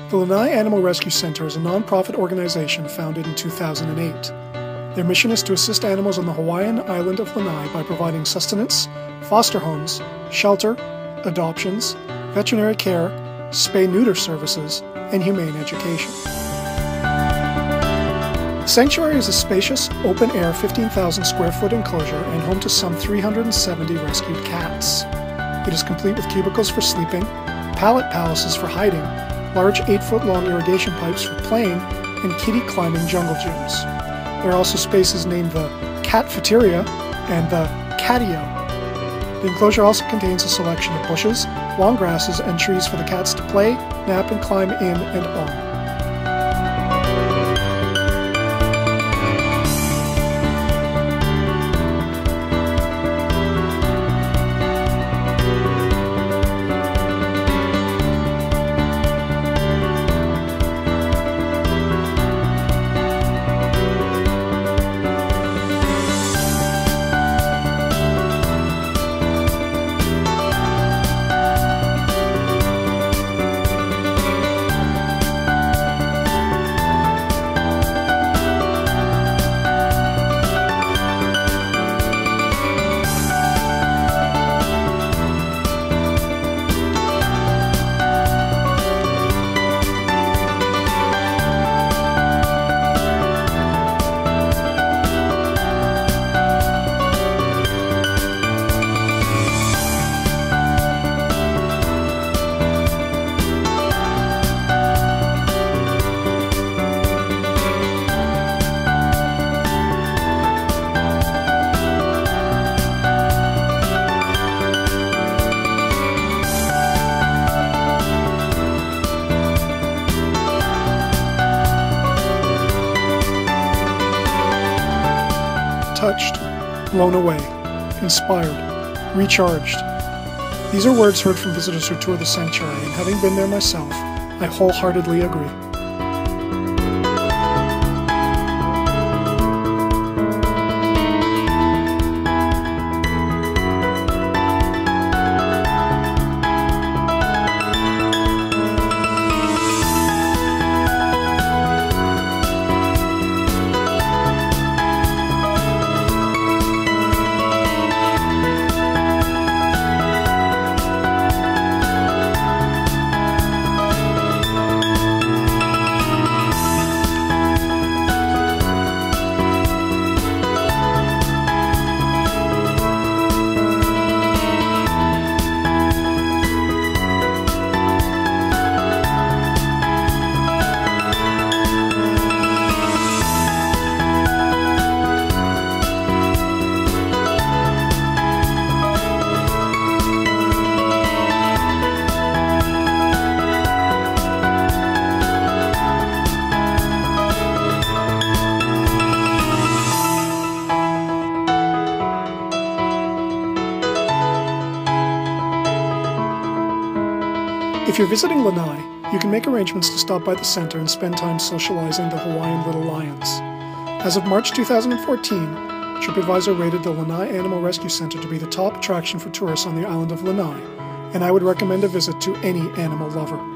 The Lanai Animal Rescue Center is a non-profit organization founded in 2008. Their mission is to assist animals on the Hawaiian island of Lanai by providing sustenance, foster homes, shelter, adoptions, veterinary care, spay-neuter services, and humane education. The sanctuary is a spacious, open-air 15,000 square foot enclosure and home to some 370 rescued cats. It is complete with cubicles for sleeping, pallet palaces for hiding, large 8-foot-long irrigation pipes for playing, and kitty climbing jungle gyms. There are also spaces named the Catfeteria and the Catio. The enclosure also contains a selection of bushes, long grasses, and trees for the cats to play, nap, and climb in and on. Touched, blown away, inspired, recharged. These are words heard from visitors who tour the sanctuary, and having been there myself, I wholeheartedly agree. If you're visiting Lanai, you can make arrangements to stop by the center and spend time socializing the Hawaiian little lions. As of March 2014, TripAdvisor rated the Lanai Animal Rescue Center to be the top attraction for tourists on the island of Lanai, and I would recommend a visit to any animal lover.